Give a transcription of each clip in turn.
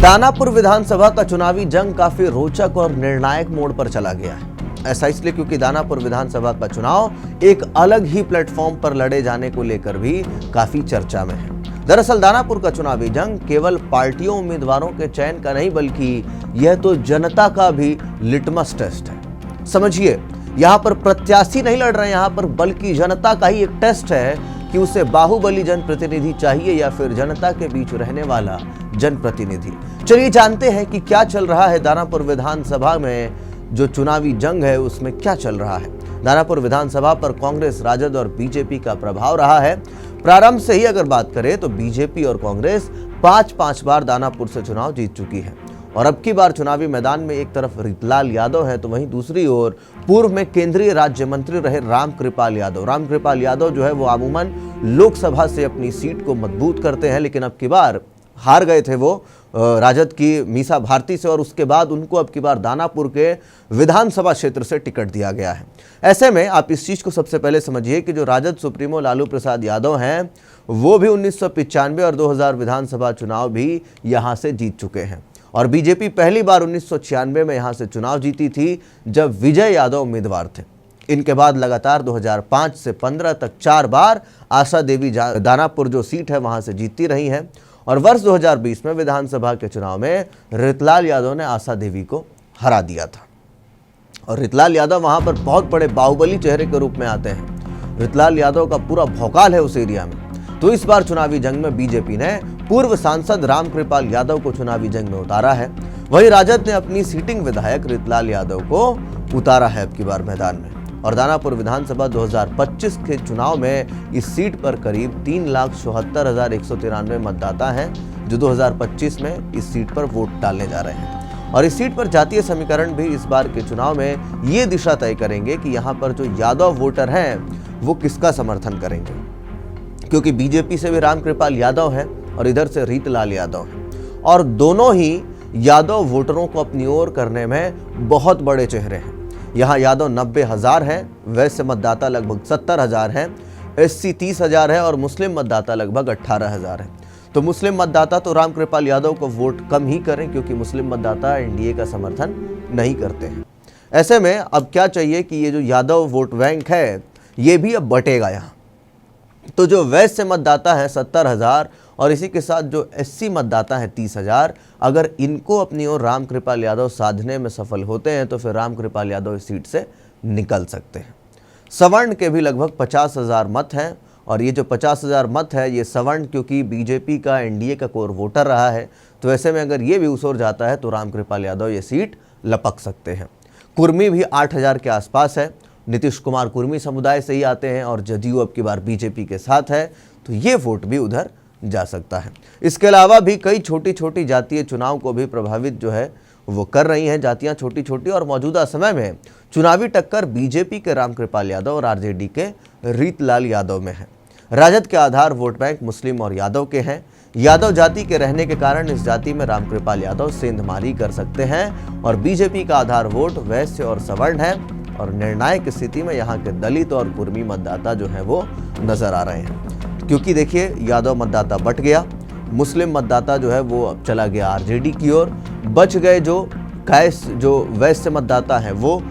दानापुर विधानसभा का चुनावी जंग काफी रोचक और निर्णायक मोड़ पर चला गया है। ऐसा इसलिए क्योंकि दानापुर विधानसभा का चुनाव एक अलग ही प्लेटफॉर्म पर लड़े जाने को लेकर भी काफी चर्चा में है। दरअसल दानापुर का चुनावी जंग केवल पार्टियों उम्मीदवारों के चयन का नहीं, बल्कि यह तो जनता का भी लिटमस टेस्ट है। समझिए, यहाँ पर प्रत्याशी नहीं लड़ रहे, यहाँ पर बल्कि जनता का ही एक टेस्ट है कि उसे बाहुबली जनप्रतिनिधि चाहिए या फिर जनता के बीच रहने वाला जनप्रतिनिधि। चलिए जानते हैं कि क्या चल रहा है दानापुर विधानसभा में। जो चुनावी जंग है उसमें क्या चल रहा है। दानापुर विधानसभा पर कांग्रेस, राजद और बीजेपी का प्रभाव रहा है। प्रारंभ से ही अगर बात करें तो बीजेपी और कांग्रेस 5-5 बार दानापुर से चुनाव जीत चुकी है और अब की बार चुनावी मैदान में एक तरफ रीतलाल यादव है तो वहीं दूसरी ओर पूर्व में केंद्रीय राज्य मंत्री रहे रामकृपाल यादव। रामकृपाल यादव जो है वो अमूमन लोकसभा से अपनी सीट को मजबूत करते हैं, लेकिन अब की बार हार गए थे वो राजद की मीसा भारती से और उसके बाद उनको अब की बार दानापुर के विधानसभा क्षेत्र से टिकट दिया गया है। ऐसे में आप इस चीज़ को सबसे पहले समझिए कि जो राजद सुप्रीमो लालू प्रसाद यादव हैं वो भी 1995 और 2000 विधानसभा चुनाव भी यहाँ से जीत चुके हैं और बीजेपी पहली बार 1996 में यहाँ से चुनाव जीती थी जब विजय यादव उम्मीदवार थे। इनके बाद लगातार 2005 से 15 तक 4 बार आशा देवी दानापुर जो सीट है वहाँ से जीतती रही हैं और वर्ष 2020 में विधानसभा के चुनाव में रीतलाल यादव ने आशा देवी को हरा दिया था और रीतलाल यादव वहां पर बहुत बड़े बाहुबली चेहरे के रूप में आते हैं। रीतलाल यादव का पूरा भौकाल है उस एरिया में। तो इस बार चुनावी जंग में बीजेपी ने पूर्व सांसद रामकृपाल यादव को चुनावी जंग में उतारा है। वहीं राजद ने अपनी सीटिंग विधायक रीतलाल यादव को उतारा है अब की बार मैदान में और दानापुर विधानसभा 2025 के चुनाव में इस सीट पर करीब 3,74,193 मतदाता हैं जो 2025 में इस सीट पर वोट डालने जा रहे हैं और इस सीट पर जातीय समीकरण भी इस बार के चुनाव में ये दिशा तय करेंगे कि यहाँ पर जो यादव वोटर हैं वो किसका समर्थन करेंगे, क्योंकि बीजेपी से भी रामकृपाल यादव हैं और इधर से रीतलाल यादव हैं और दोनों ही यादव वोटरों को अपनी ओर करने में बहुत बड़े चेहरे हैं। यहाँ यादव 90,000 हैं, वैश्य मतदाता लगभग 70,000 हैं, एससी 30,000 है और मुस्लिम मतदाता लगभग 18,000 है। तो मुस्लिम मतदाता तो रामकृपाल यादव को वोट कम ही करें क्योंकि मुस्लिम मतदाता एनडीए का समर्थन नहीं करते हैं। ऐसे में अब क्या चाहिए कि ये जो यादव वोट बैंक है ये भी अब बटेगा यहाँ। तो जो वैश्य मतदाता है 70,000 और इसी के साथ जो एससी मतदाता है 30,000, अगर इनको अपनी ओर रामकृपाल यादव साधने में सफल होते हैं तो फिर रामकृपाल यादव इस सीट से निकल सकते हैं। सवर्ण के भी लगभग 50,000 मत हैं और ये जो 50,000 मत है ये सवर्ण क्योंकि बीजेपी का एनडीए का कोर वोटर रहा है, तो ऐसे में अगर ये भी उसोर जाता है तो रामकृपाल यादव ये सीट लपक सकते हैं। कुर्मी भी 8,000 के आसपास है। नीतीश कुमार कुर्मी समुदाय से ही आते हैं और जदयू अब की बार बीजेपी के साथ है, तो ये वोट भी उधर जा सकता है। इसके अलावा भी कई छोटी छोटी जातीय चुनाव को भी प्रभावित जो है वो कर रही हैं। जातियां छोटी छोटी और मौजूदा समय में चुनावी टक्कर बीजेपी के रामकृपाल यादव और आरजेडी के रीतलाल यादव में है। राजद के आधार वोट बैंक मुस्लिम और यादव के हैं। यादव जाति के रहने के कारण इस जाति में रामकृपाल यादव सेंधमारी कर सकते हैं और बीजेपी का आधार वोट वैश्य और सवर्ण है और निर्णायक स्थिति में यहाँ के दलित और कुर्मी मतदाता जो है वो नजर आ रहे हैं। क्योंकि देखिए यादव मतदाता बट गया, मुस्लिम मतदाता जो है वो अब चला गया आरजेडी की ओर, बच गए जो कैस जो वैश्य मतदाता है वो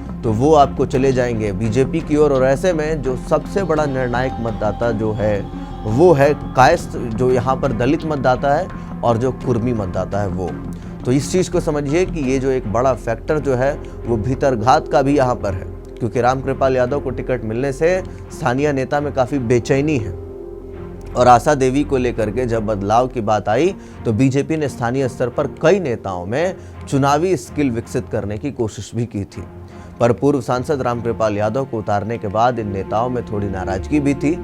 आपको चले जाएंगे बीजेपी की ओर और ऐसे में जो सबसे बड़ा निर्णायक मतदाता जो है वो है कायस्थ, जो यहाँ पर दलित मतदाता है और जो कुर्मी मतदाता है वो। तो इस चीज़ को समझिए कि ये जो एक बड़ा फैक्टर जो है वो भीतरघात का भी यहाँ पर है, क्योंकि रामकृपाल यादव को टिकट मिलने से स्थानीय नेता में काफ़ी बेचैनी है और आशा देवी को लेकर के जब बदलाव की बात आई तो बीजेपी ने स्थानीय स्तर पर कई नेताओं में चुनावी स्किल विकसित करने की कोशिश भी की थी, पर पूर्व सांसद रामकृपाल यादव को उतारने के बाद इन नेताओं में थोड़ी नाराजगी भी थी।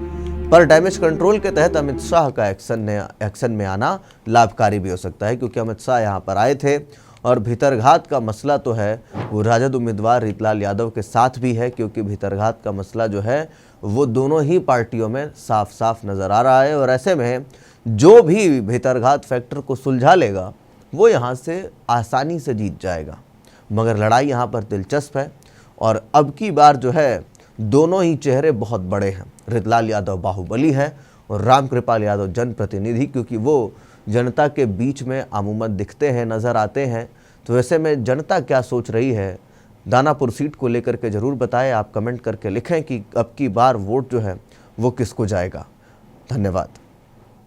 पर डैमेज कंट्रोल के तहत अमित शाह का एक्शन में आना लाभकारी भी हो सकता है, क्योंकि अमित शाह यहाँ पर आए थे और भीतरघात का मसला तो है वो राजद उम्मीदवार रीतलाल यादव के साथ भी है, क्योंकि भीतरघात का मसला जो है वो दोनों ही पार्टियों में साफ साफ नज़र आ रहा है और ऐसे में जो भी भीतरघात फैक्टर को सुलझा लेगा वो यहाँ से आसानी से जीत जाएगा। मगर लड़ाई यहाँ पर दिलचस्प है और अब की बार जो है दोनों ही चेहरे बहुत बड़े हैं। रीतलाल यादव बाहुबली है और रामकृपाल यादव जनप्रतिनिधि, क्योंकि वो जनता के बीच में अमूमन दिखते हैं, नज़र आते हैं। तो ऐसे में जनता क्या सोच रही है दानापुर सीट को लेकर के ज़रूर बताएं। आप कमेंट करके लिखें कि अब की बार वोट जो है वो किसको जाएगा। धन्यवाद।